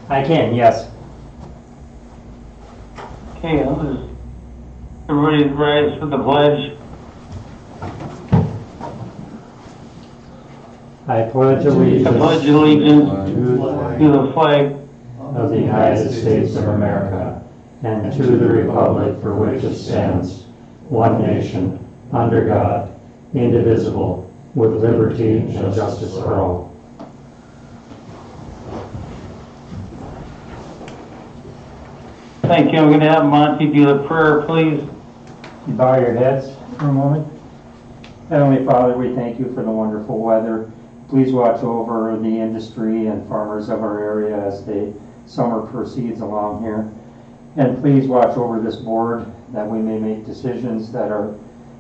I can, yes. Okay, everybody rise for the pledge. I pledge I allegiance pledge allegiance to to the flag of the United States of America and to the republic for which it stands, one nation, under God, indivisible, with liberty and justice for all. Thank you. I'm going to have Monty do the prayer, please. You bow your heads for a moment. Heavenly Father, we thank you for the wonderful weather. Please watch over the industry and farmers of our area as the summer proceeds along here. And please watch over this board that we may make decisions that are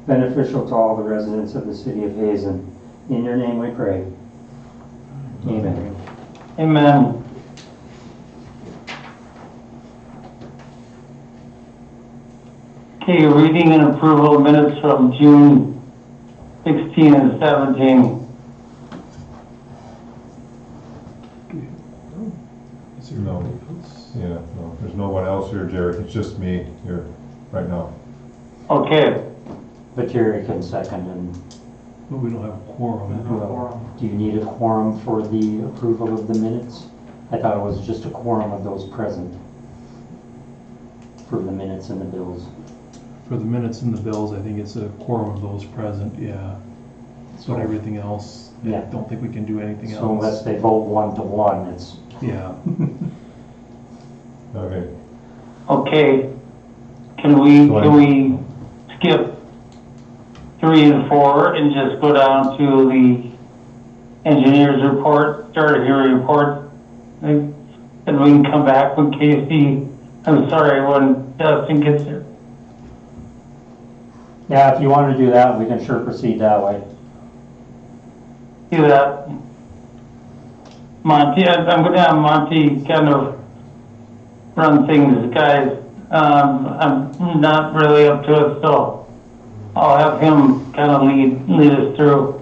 beneficial to all the residents of the city of Hazen. In your name we pray. Amen. Amen. Okay, reading and approval of minutes from June 16 and 17. No, no, there's no one else here, Jared. It's just me here right now. Okay, But Jerry can second and But we don't have a quorum. do you need a quorum for the approval of the minutes? I thought it was just a quorum of those present for the minutes and the bills. For the minutes and the bills, I think it's a quorum of those present, yeah. But everything else, I Yeah. don't think we can do anything So unless else. they vote 1-to-1, it's, Yeah. Okay. okay. Can we skip 3 and 4 and just go down to the engineer's report, start hearing report? And we can come back when Casey, I'm sorry, when Dustin gets here. yeah, if you want to do that, we can sure proceed that way. Do that. Monty, I'm gonna have Monty kind of run things, guys. I'm not really up to it, so I'll have him kind of lead us through.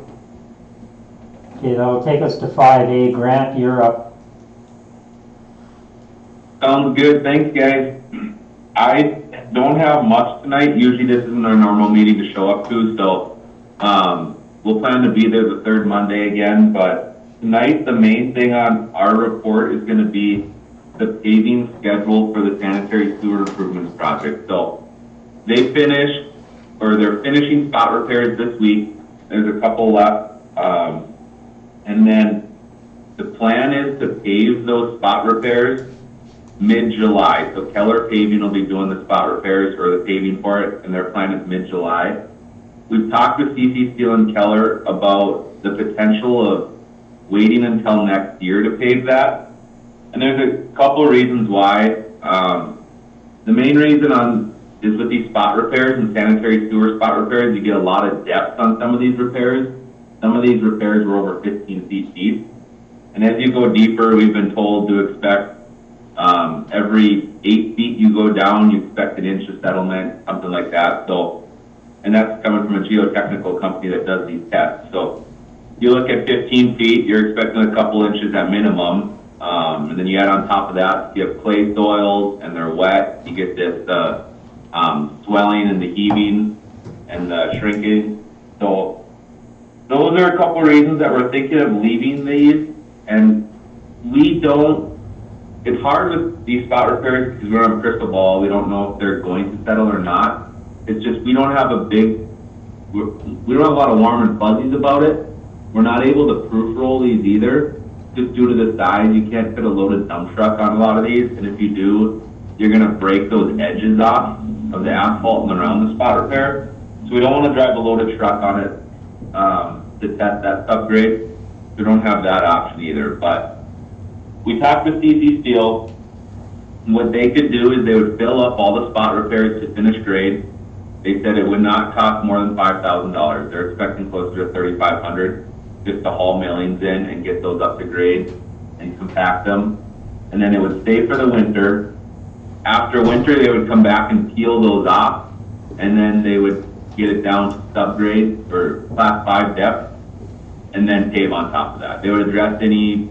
Okay, that'll take us to 5A. Grant, you're up. Sounds good. Thanks, guys. I don't have much tonight. Usually this isn't our normal meeting to show up to, so we'll plan to be there the third Monday again. But tonight, the main thing on our report is going to be the paving schedule for the sanitary sewer improvements project. So they finished, or they're finishing spot repairs this week. There's a couple left. And then the plan is to pave those spot repairs mid-July. So Keller Paving will be doing the spot repairs or the paving for it, and their plan is mid-July. We've talked with CC Steel and Keller about the potential of waiting until next year to pave that. And there's a couple of reasons why. The main reason is with these spot repairs and sanitary sewer spot repairs, you get a lot of depth on some of these repairs. Some of these repairs were over 15 feet deep. And as you go deeper, we've been told to expect every 8 feet you go down, you expect an inch of settlement, something like that. So, and that's coming from a geotechnical company that does these tests. So you look at 15 feet, you're expecting a couple inches at minimum. And then you add on top of that, you have clay soils and they're wet. You get this swelling and the heaving and the shrinking. So those are a couple of reasons that we're thinking of leaving these. And we don't, it's hard with these spot repairs because we're on a crystal ball. We don't know if they're going to settle or not. It's just, we don't have we don't have a lot of warm and fuzzies about it. We're not able to proof roll these either, just due to the size. You can't fit a loaded dump truck on a lot of these. And if you do, you're gonna break those edges off of the asphalt and around the spot repair. So we don't want to drive a loaded truck on it to test that upgrade. We don't have that option either. But we talked with CC Steel. What they could do is they would fill up all the spot repairs to finish grade. They said it would not cost more than $5,000. They're expecting closer to $3,500 just to haul millings in and get those up to grade and compact them. And then it would stay for the winter. After winter, they would come back and peel those off, and then they would get it down to subgrade or class 5 depth, and then pave on top of that. They would address any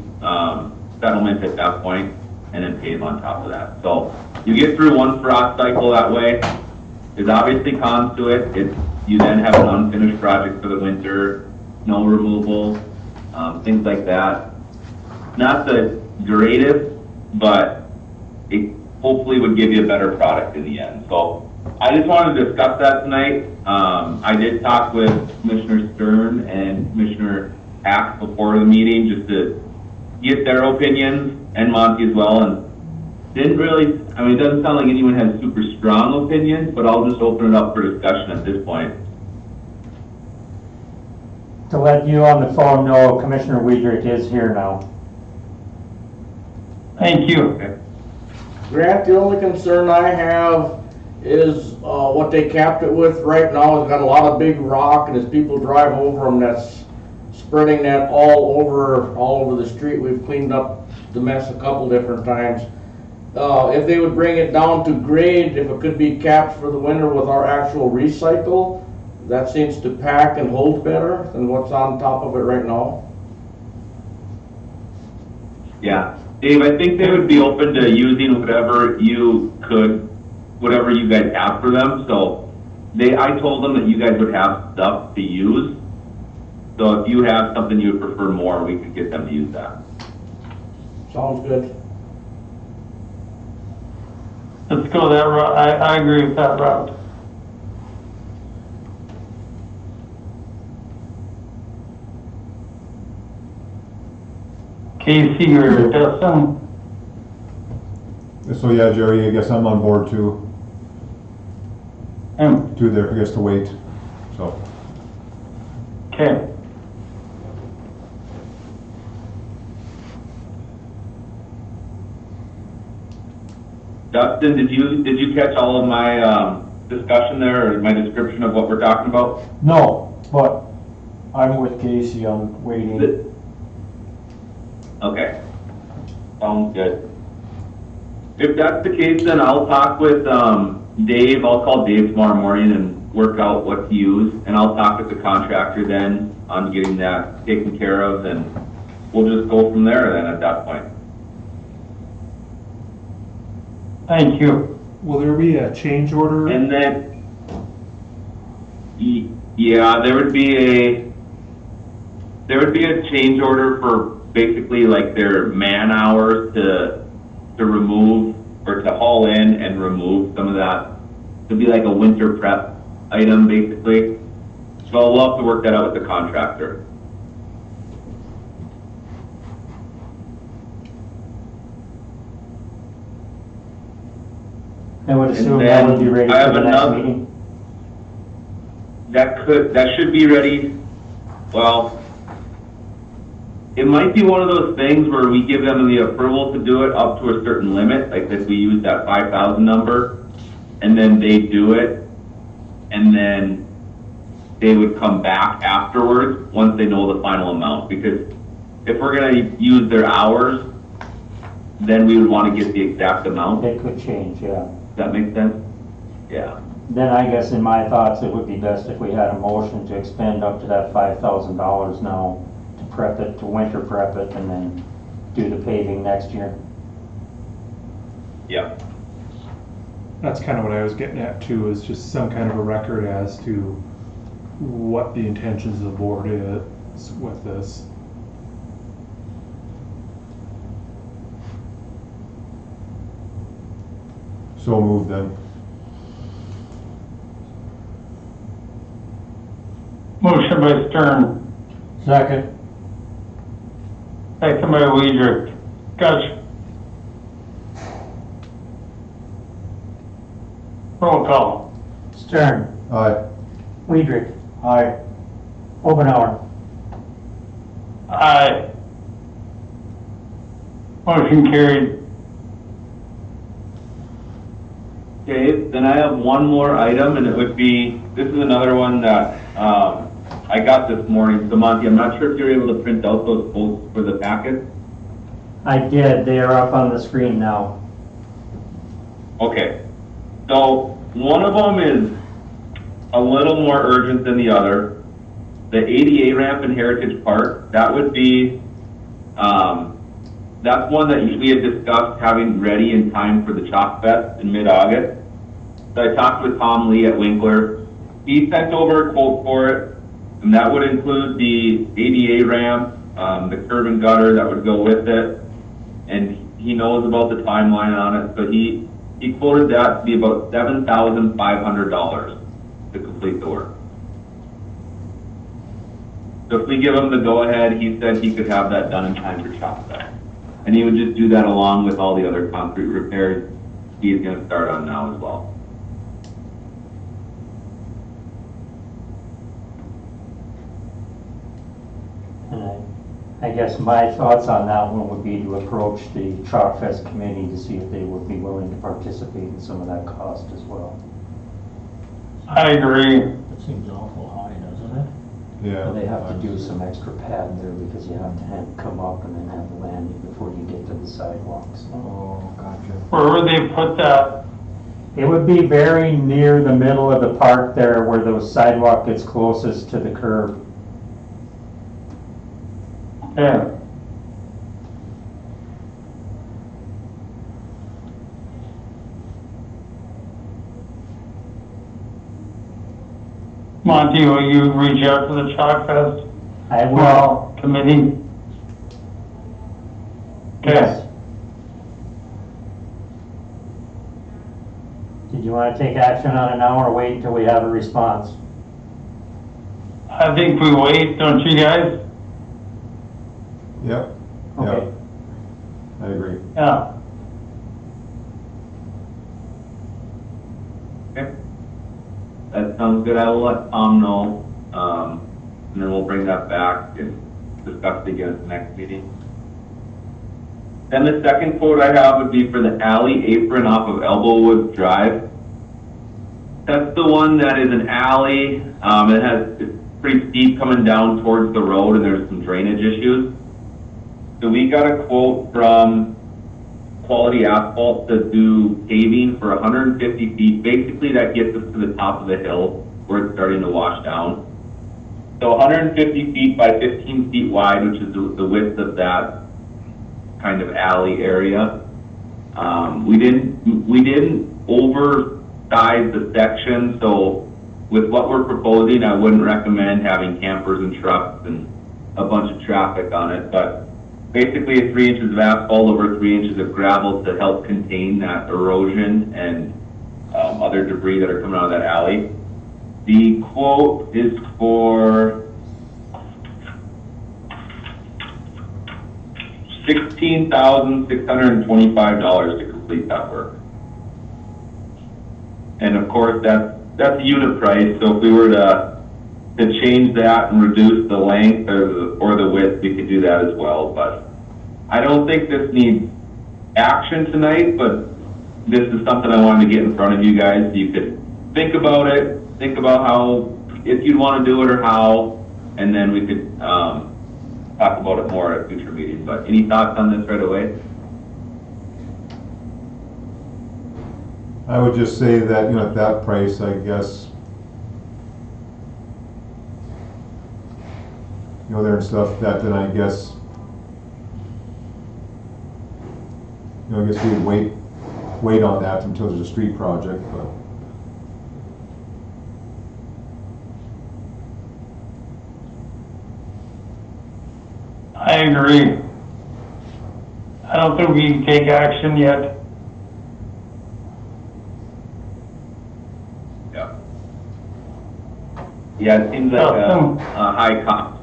settlement at that point, and then pave on top of that. So you get through one frost cycle that way. There's obviously cons to it. You then have an unfinished project for the winter, snow removal, things like that. Not the greatest, but it hopefully would give you a better product in the end. So I just wanted to discuss that tonight. I did talk with Commissioner Stern and Commissioner Axe before the meeting just to get their opinions, and Monty as well, and didn't really, I mean, it doesn't sound like anyone has super strong opinions, but I'll just open it up for discussion at this point. To let you on the phone know, Commissioner Weidrich is here now. Thank you. Okay. Grant, the only concern I have is what they capped it with right now. It's got a lot of big rock, and as people drive over them, that's spreading that all over the street. We've cleaned up the mess a couple different times. If they would bring it down to grade, if it could be capped for the winter with our actual recycle, that seems to pack and hold better than what's on top of it right now. Yeah, Dave, I think they would be open to using whatever you guys have for them. So I told them that you guys would have stuff to use. So if you have something you would prefer more, we could get them to use that. Sounds good. Let's go that route. I agree with that route. Casey or Dustin? So yeah, Jerry, I guess I'm on board too. To there, I guess to wait, so. Okay. Dustin, did you catch all of my discussion there, or my description of what we're talking about? No, but I'm with Casey on waiting. Okay, sounds good. If that's the case, then I'll talk with Dave. I'll call Dave tomorrow morning and work out what to use, and I'll talk with the contractor then on getting that taken care of, and we'll just go from there then at that point. Thank you. Will there be a change order? And then, yeah, there would be a change order for basically like their man hours to remove or to haul in and remove some of that. It'd be like a winter prep item basically. So we'll have to work that out with the contractor. I would assume And that would be then ready I have for the next another- meeting. That should be ready. Well, it might be one of those things where we give them the approval to do it up to a certain limit, like if we use that 5,000 number, and then they do it, and then they would come back afterwards once they know the final amount. Because if we're gonna use their hours, then we would want to get the exact amount. It could change, yeah. Does that make sense? Yeah. Then I guess in my thoughts, it would be best if we had a motion to expend up to that $5,000 now to prep it, to winter prep it, and then do the paving next year. Yeah. That's kind of what I was getting at too, is just some kind of a record as to what the intentions of the board is with this. So moved then. Motion by Stern, Second. second by Weidrich. Gotcha. Roll call. Stern, Aye. Weidrich, Aye. Obenauer. Aye. Motion carried. Okay, then I have one more item, and it would be, this is another one that I got this morning. So Monty, I'm not sure if you're able to print out those quotes for the packet. I did, they are up on the screen now. Okay, so one of them is a little more urgent than the other. The ADA ramp in Heritage Park, that would be that's one that we had discussed having ready in time for the Chalk Fest in mid-August. So I talked with Tom Lee at Winkler. He sent over a quote for it, and that would include the ADA ramp, the curb and gutter that would go with it, and he knows about the timeline on it, so he quoted that to be about $7,500 to complete the work. So if we give him the go-ahead, he said he could have that done in time for Chalk Fest. And he would just do that along with all the other concrete repairs he's going to start on now as well. And I guess my thoughts on that one would be to approach the Chalk Fest committee to see if they would be willing to participate in some of that cost as well. I agree. It seems awful high, doesn't it? Yeah. They have to do some extra pad there because you have to come up and then have the landing before you get to the sidewalks. Oh, gotcha. Where would they put that? It would be very near the middle of the park there where the sidewalk gets closest to the curb. Yeah. Monty, will you reach out to the Chalk Fest I will. committee? Okay. Yes. Did you want to take action on it now or wait until we have a response? I think we wait, don't you guys? Yep, Okay. yep. I agree. Yeah. Okay. That sounds good. I will let Tom know, and then we'll bring that back and discuss it again at the next meeting. Then the second quote I have would be for the alley apron off of Elbowwood Drive. That's the one that is an alley. It's pretty steep coming down towards the road, and there's some drainage issues. So we got a quote from Quality Asphalt to do paving for 150 feet. Basically, that gets us to the top of the hill where it's starting to wash down. So 150 feet by 15 feet wide, which is the width of that kind of alley area. We didn't oversize the section, so with what we're proposing, I wouldn't recommend having campers and trucks and a bunch of traffic on it, but basically 3 inches of asphalt over 3 inches of gravel to help contain that erosion and other debris that are coming out of that alley. The quote is for $16,625 to complete that work. And of course, that's unit price. So if we were to change that and reduce the length or the width, we could do that as well. But I don't think this needs action tonight, but this is something I wanted to get in front of you guys. So you could think about it, think about how, if you'd want to do it or how, and then we could talk about it more at a future meeting. But any thoughts on this right away? I would just say that, at that price, I guess, there and stuff, that then I guess, I guess we'd wait on that until there's a street project, but. I agree. I don't think we can take action yet. Yeah. Yeah, it seems like a high cost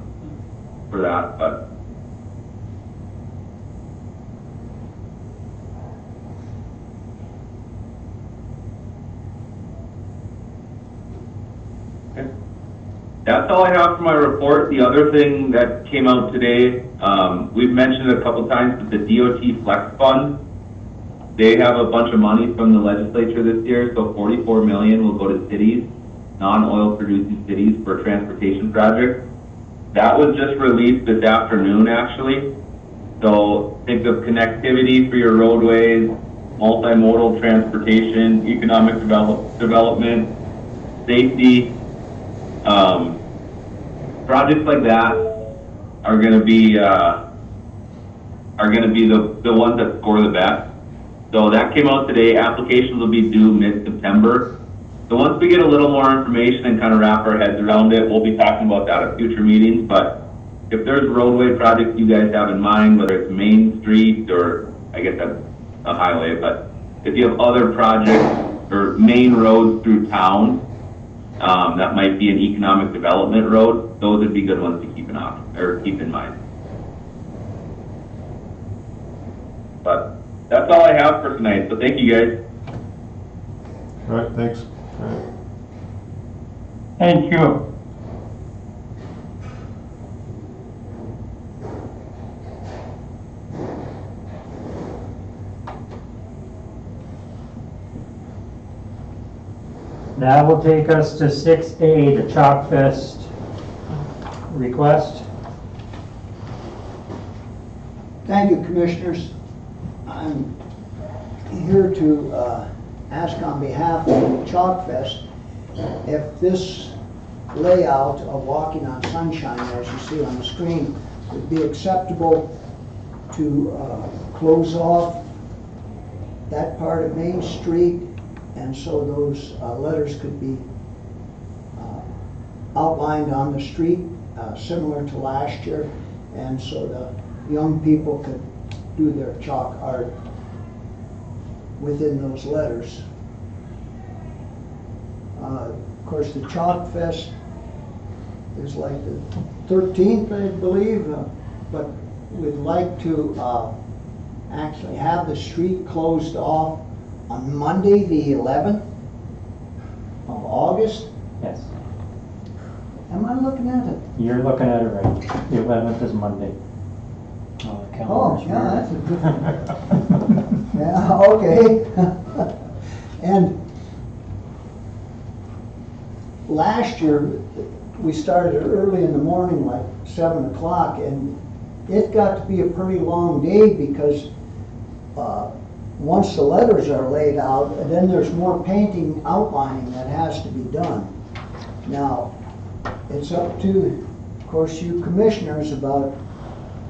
for that, but. Okay. That's all I have for my report. The other thing that came out today, we've mentioned it a couple times, but the DOT Flex Fund, they have a bunch of money from the legislature this year, so 44 million will go to cities, non-oil producing cities for transportation projects. That was just released this afternoon, actually. So think of connectivity for your roadways, multimodal transportation, economic development, safety. Projects like that are going to be are gonna be the ones that score the best. So that came out today. Applications will be due mid-September. So once we get a little more information and kind of wrap our heads around it, we'll be talking about that at future meetings. But if there's roadway projects you guys have in mind, whether it's Main Street or I guess that's a highway, but if you have other projects or main roads through town, that might be an economic development road, those would be good ones to keep keep in mind. But that's all I have for tonight, so thank you guys. All right, thanks. All right. Thank you. That will take us to 6A, the Chalk Fest request. Thank you, Commissioners. I'm here to ask on behalf of the Chalk Fest if this layout of walking on Sunshine, as you see on the screen, would be acceptable to close off that part of Main Street, and so those letters could be outlined on the street, similar to last year, and so the young people could do their chalk art within those letters. Of course, the Chalk Fest is like the 13th, I believe, but we'd like to actually have the street closed off on Monday, the 11th of August. Yes, Am I looking at it? you're looking at it right. The 11th is Monday. Oh, yeah, that's a good. Yeah, okay. And last year, we started early in the morning, like 7 o'clock, and it got to be a pretty long day because once the letters are laid out, then there's more painting, outlining that has to be done. Now, it's up to, of course, you commissioners about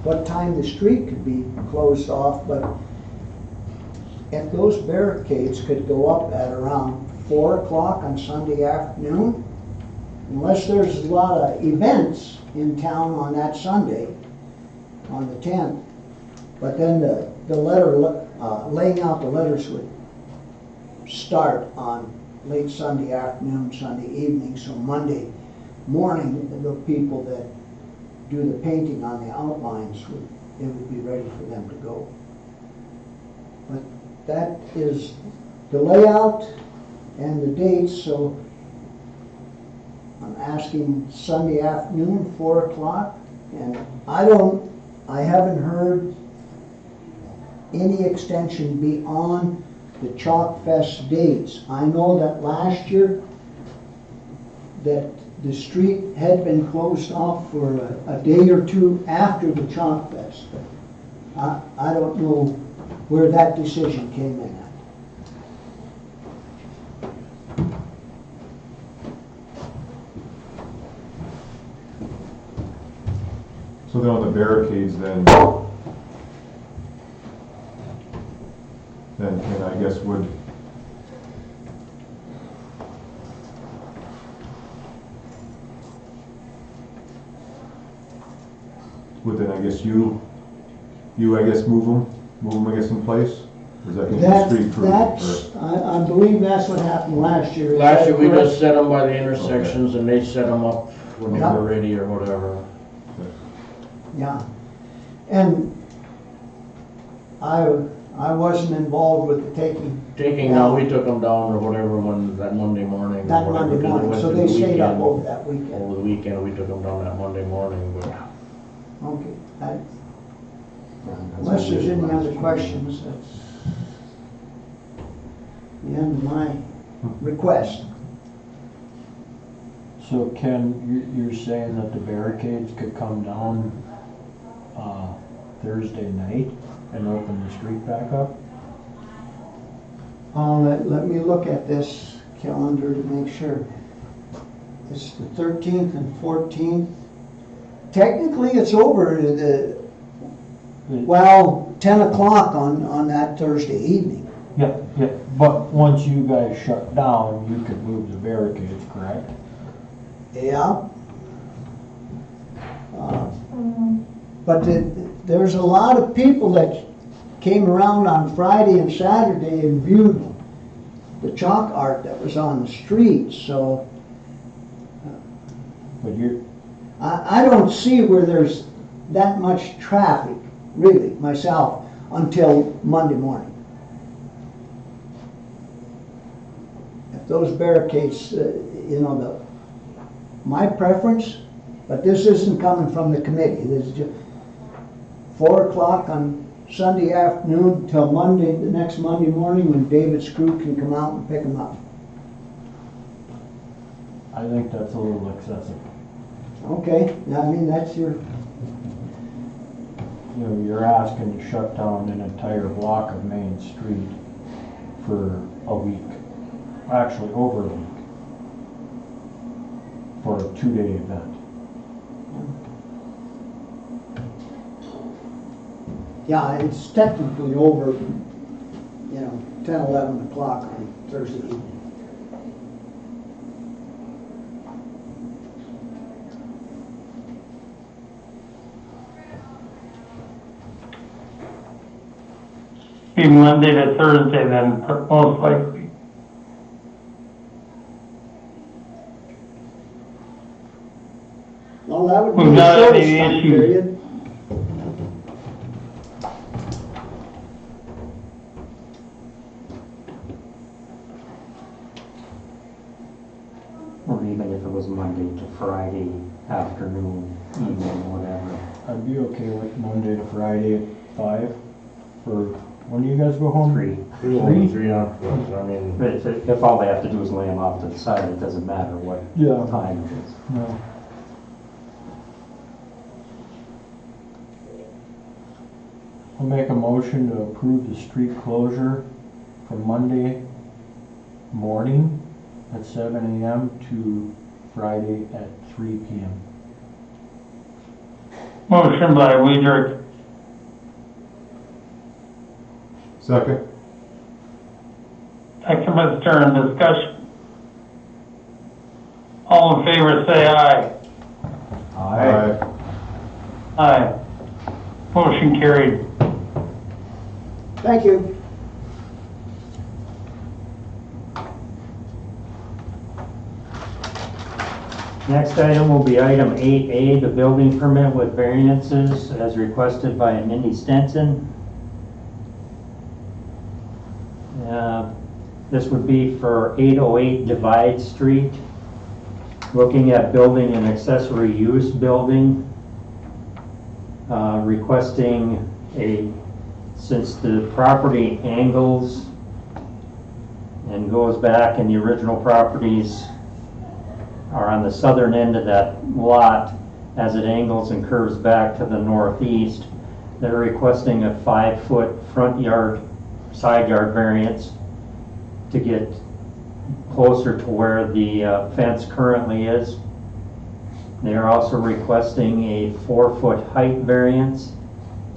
what time the street could be closed off, but if those barricades could go up at around 4 o'clock on Sunday afternoon, unless there's a lot of events in town on that Sunday, on the 10th, but then the letter, laying out the letters would start on late Sunday afternoon, Sunday evening, so Monday morning, the people that do the painting on the outlines, it would be ready for them to go. But that is the layout and the dates, so I'm asking Sunday afternoon, 4 o'clock, and I haven't heard any extension beyond the Chalk Fest dates. I know that last year that the street had been closed off for a day or two after the Chalk Fest. I don't know where that decision came in at. So then on the barricades then I guess would then I guess you I guess move them I guess in place? Is that going to be street crew? I believe that's what happened last year. Last year, we just set them by the intersections and they set them up when they Yeah. were ready or whatever. Yeah, and I wasn't involved with the taking. No, we took them down or whatever when, that Monday morning. or That whatever, Monday because it morning, went so through they the stayed up weekend. over that weekend. Over the weekend, we took them down that Monday morning, but. Okay, unless there's any other questions, that's the end of my request. So Ken, you're saying that the barricades could come down Thursday night and open the street back up? Let me look at this calendar to make sure. It's the 13th and 14th. Technically, it's over. The Well, 10 o'clock on that Thursday evening. Yeah, yeah, but once you guys shut down, you could move the barricades, correct? Yeah. But there's a lot of people that came around on Friday and Saturday and viewed the chalk art that was on the streets, so But you're, I don't see where there's that much traffic, really, myself, until Monday morning. If those barricades, my preference, but this isn't coming from the committee, this is just 4 o'clock on Sunday afternoon till Monday, the next Monday morning when David's crew can come out and pick them up. I think that's a little excessive. Okay, I mean, that's your, You know, you're asking to shut down an entire block of Main Street for a week, actually over a week, for a 2-day event. yeah, it's technically over, 10, 11 o'clock on Thursday evening. Be Monday to Thursday then, most likely. Well, that would be We've the not had shortest any time issues. period. Or even if it was Monday to Friday afternoon, evening, whatever. I'd be okay with Monday to Friday at 5, for, when do you guys go home? 3. Three? I mean. But if all they have to do is lay them off to the side, it doesn't matter what Yeah. time it is. No. I'll make a motion to approve the street closure from Monday morning at 7 a.m. to Friday at 3 p.m. Motion by Weidrich, Second? second by Stern, discussion. All in favor, say aye. Aye. Aye. Motion carried. Thank you. Next item will be item 8A, the building permit with variances as requested by Mindy Stenson. This would be for 808 Divide Street, looking at building an accessory use building, requesting since the property angles and goes back and the original properties are on the southern end of that lot as it angles and curves back to the northeast. They're requesting a 5-foot front yard, side yard variance to get closer to where the fence currently is. They are also requesting a 4-foot height variance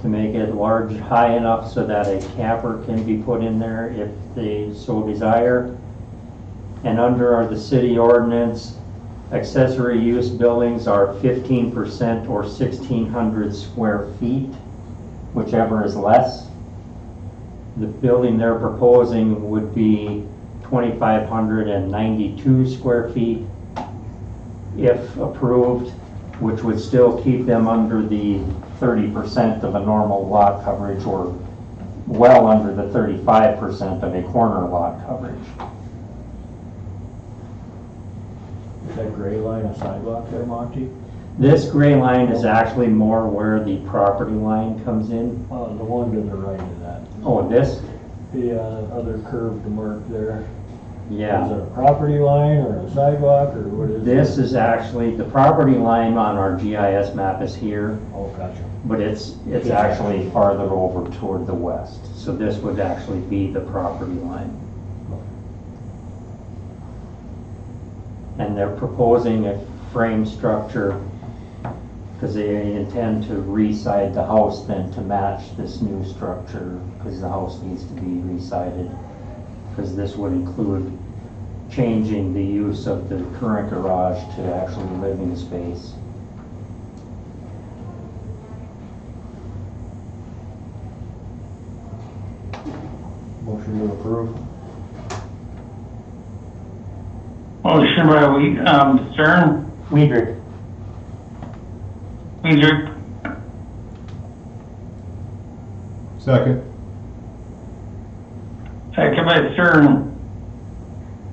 to make it large, high enough so that a camper can be put in there if they so desire. And under the city ordinance, accessory use buildings are 15% or 1,600 square feet, whichever is less. The building they're proposing would be 2,592 square feet if approved, which would still keep them under the 30% of a normal lot coverage, or well under the 35% of a corner lot coverage. Is that gray line a sidewalk there, Monty? This gray line is actually more where the property line comes in. The one to the right of that. Oh, this? The other curved mark there. Yeah. Is it a property line or a sidewalk or what is it? This is actually, the property line on our GIS map is here, Oh, gotcha. but it's actually farther over toward the west. So this would actually be the property line. And they're proposing a frame structure because they intend to re-side the house then to match this new structure, because the house needs to be re-sided. Because this would include changing the use of the current garage to actually living space. Motion to approve. Motion by Stern, Weidrich. Weidrich, Second. second by Stern.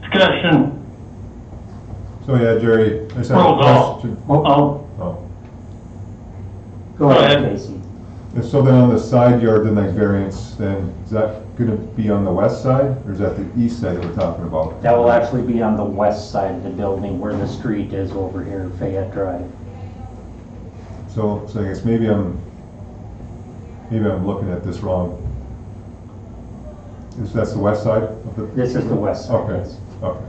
Discussion. So yeah, Jerry, I just have Roll a call. question. Oh, Oh. Go ahead, ahead. Casey. And so then on the side yard, the next variance, then is that gonna be on the west side, or is that the east side that we're talking about? That will actually be on the west side of the building where the street is over here, Fayette Drive. So I guess maybe I'm looking at this wrong. That's the west side of the? This is the west side, Okay, yes. okay.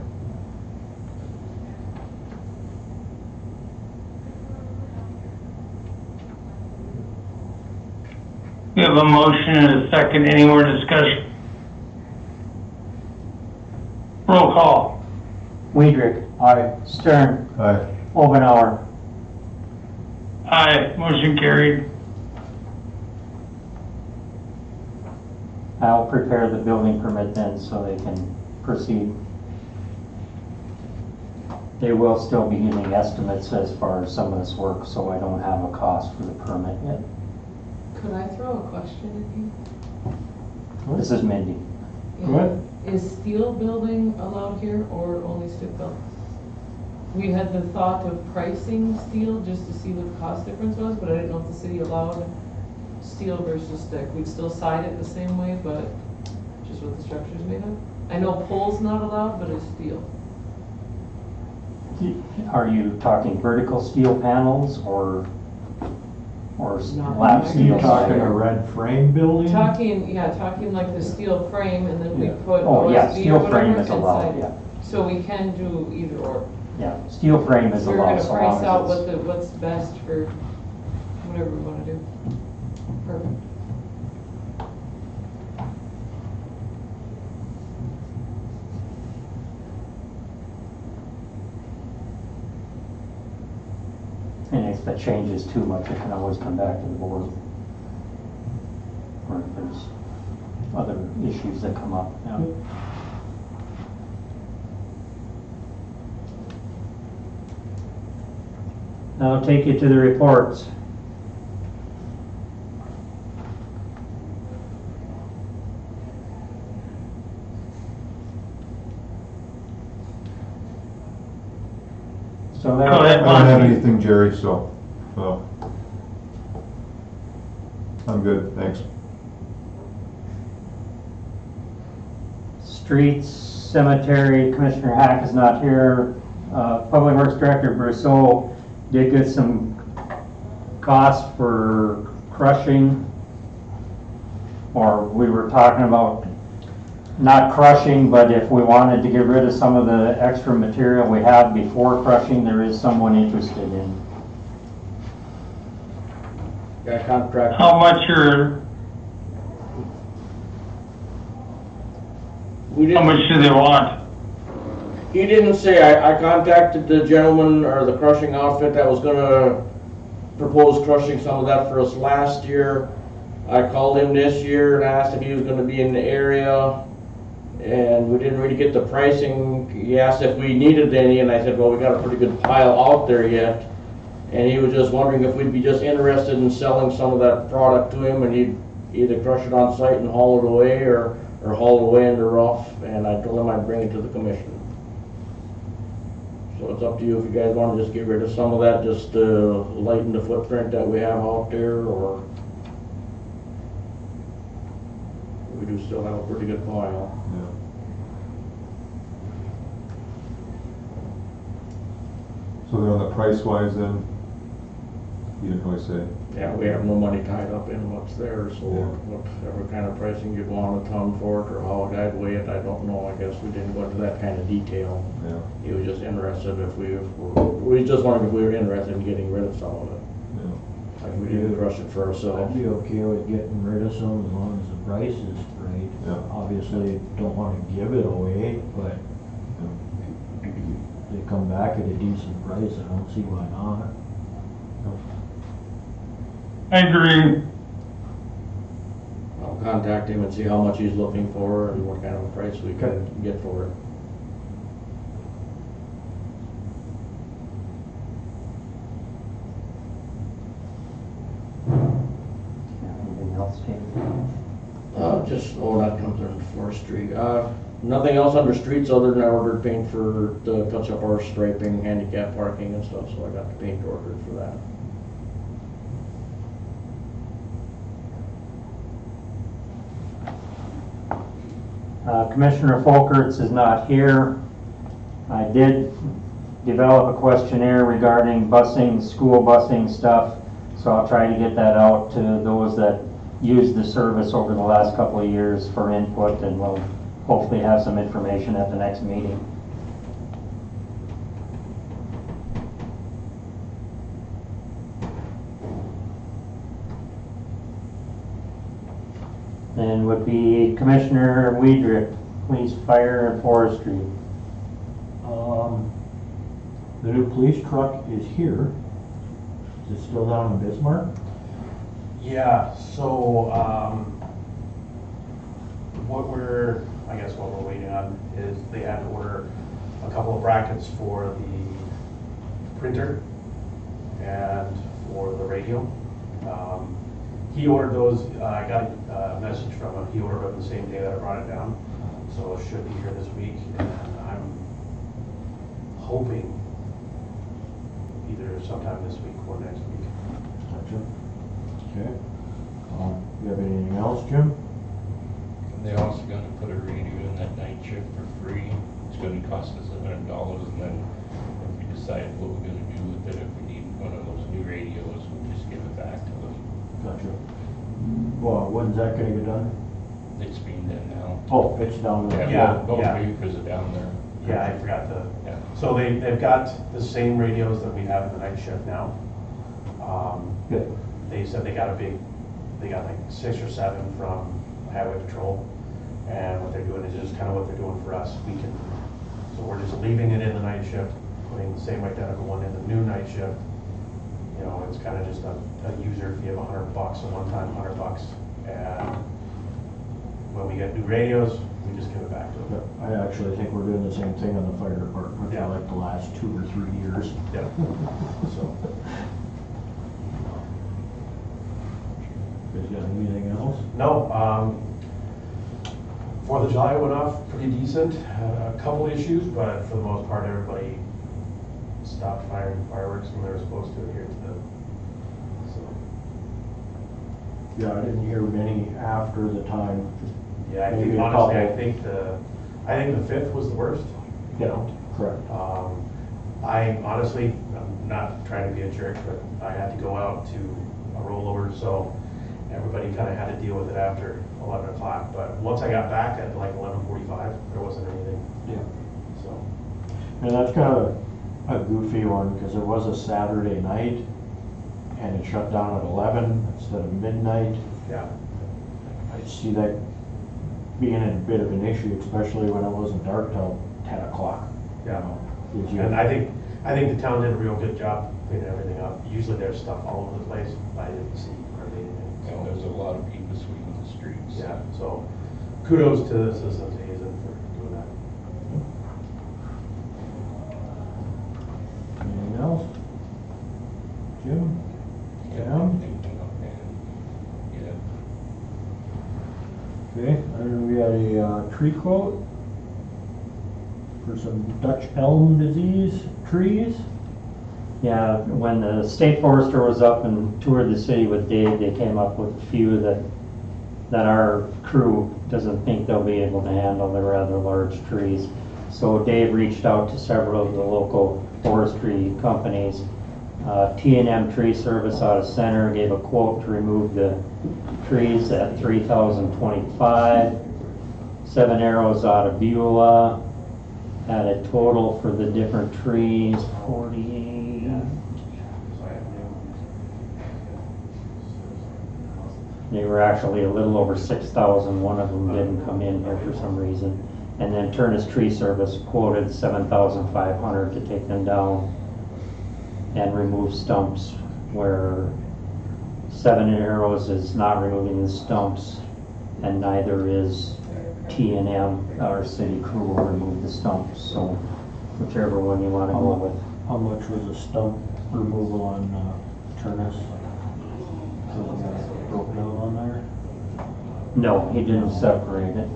we have a motion and a second. Any more discussion? Roll call. Weidrich. Aye. Stern. Aye. Obenauer. Aye, motion carried. I'll prepare the building permit then so they can proceed. They will still be getting estimates as far as some of this work, so I don't have a cost for the permit yet. Could I throw a question This is Mindy. at you? Go ahead. Is steel building allowed here or only stick built? We had the thought of pricing steel just to see what the cost difference was, but I didn't know if the city allowed steel versus stick. We'd still side it the same way, but just what the structure's made of. I know pole's not allowed, but it's steel. Are you talking vertical steel panels or Not lap like steel? You talking a red frame building? Talking like the steel frame and then we put Oh, yeah, OSB or steel frame whatever is allowed, inside. yeah. So we can do either or. Yeah, steel frame is We're allowed gonna so price out long as it's... what's best for whatever we wanna do. Perfect. And if that changes too much, it can always come back to the board. Or if there's other issues that come up, yeah. Now I'll take you to the reports. So Go ahead, I don't have Monty. anything, Jerry, so, I'm good, thanks. Streets, cemetery, Commissioner Hack is not here. Public Works Director Brousseau did get some costs for crushing. Or we were talking about not crushing, but if we wanted to get rid of some of the extra material we have before crushing, there is someone interested in. Got contract. How much are, We how didn't, much do they want? he didn't say, I contacted the gentleman or the crushing outfit that was gonna propose crushing some of that for us last year. I called him this year and asked if he was gonna be in the area, and we didn't really get the pricing. He asked if we needed any, and I said, well, we got a pretty good pile out there yet. And he was just wondering if we'd be just interested in selling some of that product to him, and he'd either crush it on site and haul it away, or haul it away in the rough, and I told him I'd bring it to the commission. So it's up to you if you guys wanna just get rid of some of that, just to lighten the footprint that we have out there, or we do still have a pretty good pile. Yeah. So then on the price wise then, you didn't really say? Yeah, we have no money tied up in what's there, so Yeah. whatever kind of pricing you'd want a ton for it, or how I'd weigh it, I don't know. I guess we didn't go into that kind of detail. Yeah, He was just interested if we just wondering if we were interested in getting rid of some of it. yeah. I'd We be, do crush it for ourselves. I'd be okay with getting rid of some as long as the price is right. Yeah. Obviously, don't wanna give it away, but they come back at a decent price, I don't see why not. I agree. I'll contact him and see how much he's looking for and what kind of a price we can get for it. Anything else, James? That comes under forestry. Nothing else under streets other than I ordered paint for the touch up our striping, handicap parking and stuff, so I got the paint ordered for that. Commissioner Folkerts is not here. I did develop a questionnaire regarding busing, school busing stuff, so I'll try to get that out to those that used the service over the last couple of years for input, and we'll hopefully have some information at the next meeting. Then would be Commissioner Weidrich, Police, Fire, and Forestry. The new police truck is here. Is it still down in Bismarck? Yeah, so, what we're waiting on is they had to order a couple of brackets for the printer and for the radio. He ordered those, I got a message from him, he ordered them the same day that I brought it down, so it should be here this week, and I'm hoping either sometime this week or next week. Gotcha. Okay. You have anything else, Jim? And they're also gonna put a radio in that night shift for free. It's gonna cost us $100, and then if we decide what we're gonna do with it, if we need one of those new radios, we'll just give it back to them. Gotcha. Well, when's that gonna get done? It's being done now. Oh, it's down there. Yeah. Both vehicles are down there. Yeah, I forgot to. Yeah. So they've got the same radios that we have in the night shift now. Good. They said they got like 6 or 7 from Highway Patrol. And what they're doing is just kind of what they're doing for us. So we're just leaving it in the night shift, putting the same identical one in the new night shift. You know, it's kind of just a user fee of $100, a one-time $100. And when we get new radios, we just give it back to them. I actually think we're doing the same thing on the fire department Yeah. for like the last 2 or 3 years. Yep. So. You guys got anything else? No, 4th of July went off pretty decent. A couple issues, but for the most part, everybody stopped firing fireworks when they were supposed to adhere to them. So, Yeah, I didn't hear many after the time. yeah, I Maybe think a honestly, couple. I think the 5th was the worst. You know, Correct. I honestly, I'm not trying to be a jerk, but I had to go out to a rollover, so everybody kind of had to deal with it after 11 o'clock. But once I got back at like 11:45, there wasn't anything. Yeah. So, And that's kind of a goofy one, because it was a Saturday night, and it shut down at 11 instead of midnight. yeah. I see that being a bit of an issue, especially when it wasn't dark till 10 o'clock. Yeah. Gives you- And I think the town did a real good job cleaning everything up. Usually there's stuff all over the place. I didn't see hardly anything. And there's a lot of people sweeping the streets. Yeah, so kudos to the citizens of Hazen for doing that. Anything else? Jim? Yeah. Sam? Yeah. Okay, and we had a tree quote for some Dutch elm disease trees. Yeah, when the state forester was up and toured the city with Dave, they came up with a few that our crew doesn't think they'll be able to handle. They're rather large trees. So Dave reached out to several of the local forestry companies. T&M Tree Service out of Center gave a quote to remove the trees at $3,025. Seven Arrows out of Beulah had a total for the different trees, 48. So I have new. They were actually a little over 6,000. One of them didn't come in here for some reason. And then Turnus Tree Service quoted 7,500 to take them down and remove stumps, where Seven Arrows is not removing the stumps, and neither is T&M. Our city crew will remove the stumps, so whichever one you want to go with. How much was the stump removal on Turnus? Broken out on there? No, he didn't separate it.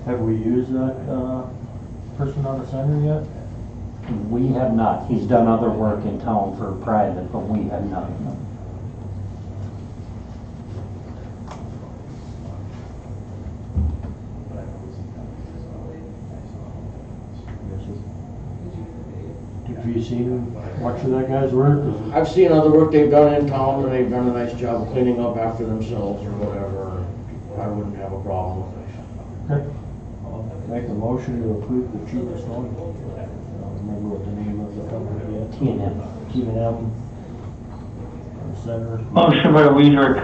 Have we used that person on the center yet? We have not. He's done other work in town for private, but we have not. Have you seen much of that guy's work? I've seen other work they've done in town, and they've done a nice job cleaning up after themselves or whatever. I wouldn't have a problem with it. Okay. I'll make a motion to approve the cheapest one. I don't remember what the name of the company yet. T&M. T&M. Center. Motion by Weidrich,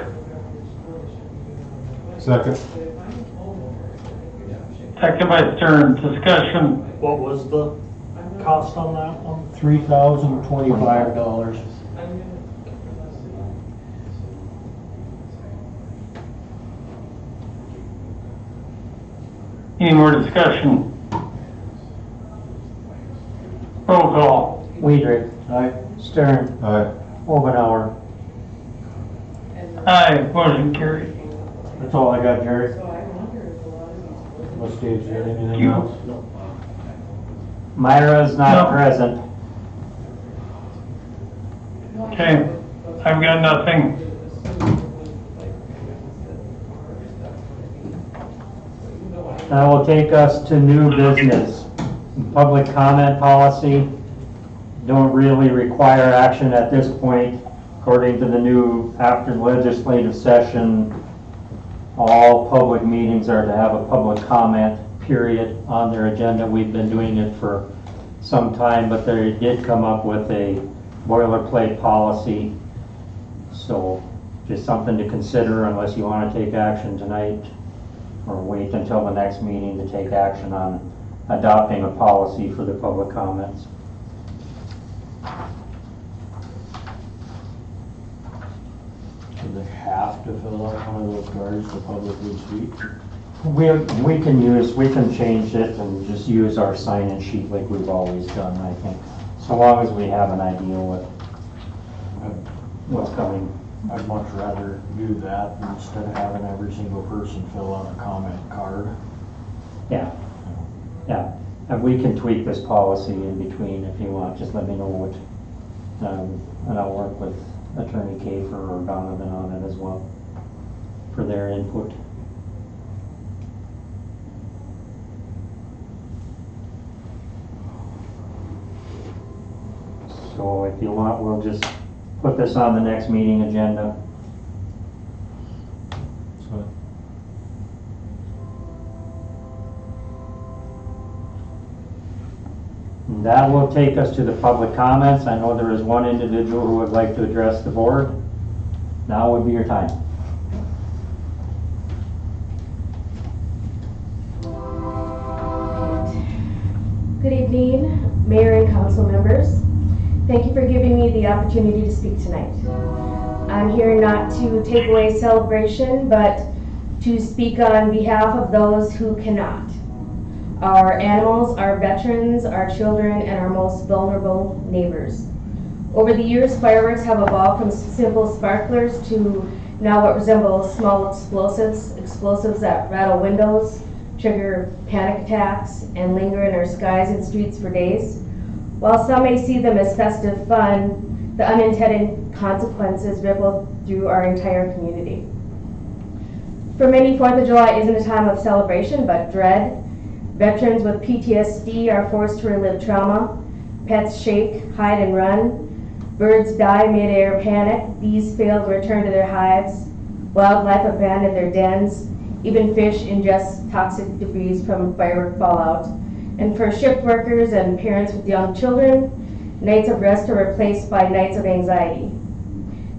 Second. second by Stern. Discussion. What was the cost on that one? $3,025. Any more discussion? Roll call. Weidrich, Aye. Stern, Aye. Obenauer. Aye, motion carried. That's all I got, Jerry. Unless Dave's got anything You. else? Myra's not No. present. Okay, I've got nothing. That will take us to new business. Public comment policy don't really require action at this point. According to the new, after legislative session, all public meetings are to have a public comment period on their agenda. We've been doing it for some time, but they did come up with a boilerplate policy. So just something to consider unless you want to take action tonight, or wait until the next meeting to take action on adopting a policy for the public comments. Do they have to fill out one of those cards to publicly speak? We can change it and just use our sign-in sheet like we've always done, I think. So long as we have an idea what's coming. I'd much rather do that instead of having every single person fill out a comment card. Yeah, yeah. And we can tweak this policy in between if you want. Just let me know what, and I'll work with Attorney Kafer or Donovan on it as well for their input. So if you want, we'll just put this on the next meeting agenda. So And that will take us to the public comments. I know there is one individual who would like to address the board. Now would be your time. Good evening, Mayor and council members. Thank you for giving me the opportunity to speak tonight. I'm here not to take away celebration, but to speak on behalf of those who cannot. Our animals, our veterans, our children, and our most vulnerable neighbors. Over the years, fireworks have evolved from simple sparklers to now what resemble small explosives that rattle windows, trigger panic attacks, and linger in our skies and streets for days. While some may see them as festive fun, the unintended consequences ripple through our entire community. For many, 4th of July isn't a time of celebration, but dread. Veterans with PTSD are forced to relive trauma. Pets shake, hide, and run. Birds die mid-air panic. Bees fail to return to their hives. Wildlife abandon their dens. Even fish ingest toxic debris from firework fallout. And for shift workers and parents with young children, nights of rest are replaced by nights of anxiety.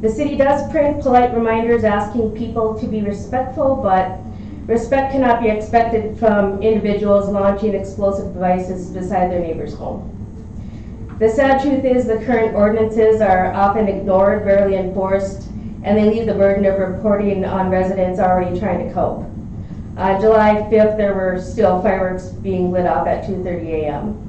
The city does print polite reminders asking people to be respectful, but respect cannot be expected from individuals launching explosive devices beside their neighbor's home. The sad truth is the current ordinances are often ignored, rarely enforced, and they leave the burden of reporting on residents already trying to cope. July 5th, there were still fireworks being lit off at 2:30 a.m.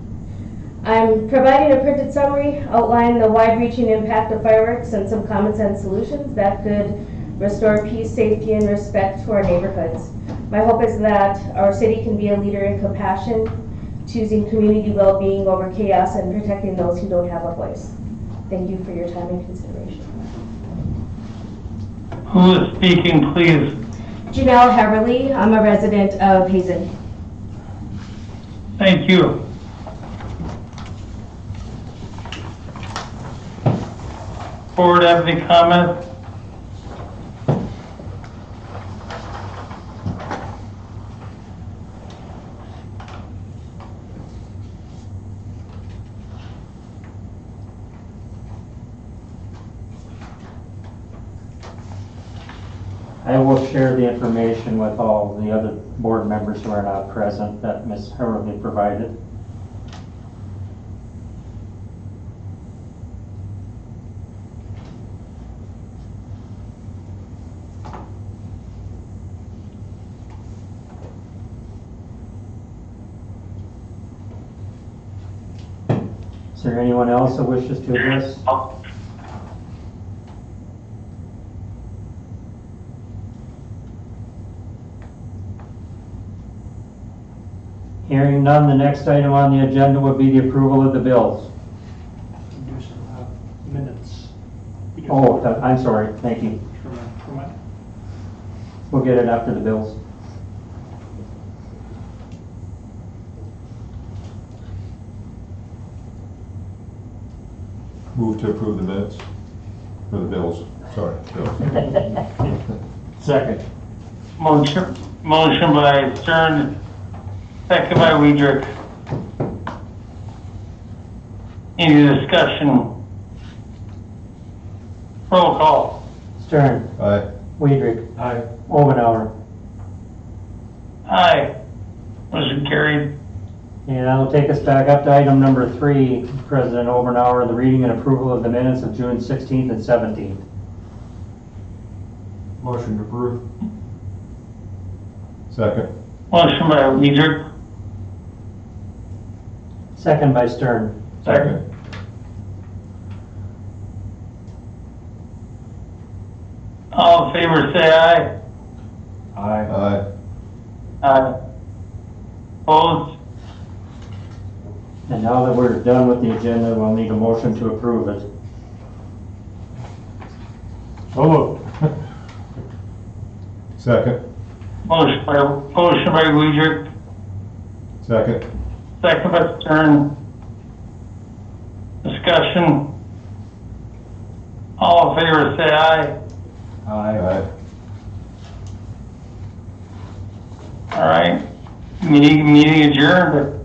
I'm providing a printed summary outlining the wide-reaching impact of fireworks and some common sense solutions that could restore peace, safety, and respect to our neighborhoods. My hope is that our city can be a leader in compassion, choosing community well-being over chaos and protecting those who don't have a voice. Thank you for your time and consideration. Who is speaking, please? Janelle Heverly, I'm a resident of Hazen. Thank you. Board have any comments? I will share the information with all the other board members who are not present that Ms. Hurley provided. Is there anyone else that wishes to address? Hearing none, the next item on the agenda would be the approval of the bills. Do some minutes. Oh, I'm sorry, thank you. For my- We'll get it after the bills. Move to approve the minutes, for the bills, sorry, bills. Second. Motion by Stern, second by Weidrich. Any discussion? Roll call. Stern. Aye. Weidrich. Aye. Omenauer. Aye. Motion carried. And that'll take us back up to item number 3, President Omenauer, the reading and approval of the minutes of June 16th and 17th. Motion to approve. Second. Motion by Weidrich, Second by Stern. Second. all in favor say aye. Aye. Aye. Aye. Opposed? And now that we're done with the agenda, we'll need a motion to approve it. So moved. Second. Motion by Weidrich, Second. second by Stern. Discussion. All in favor say aye. Aye. Aye. All right. Meeting adjourned.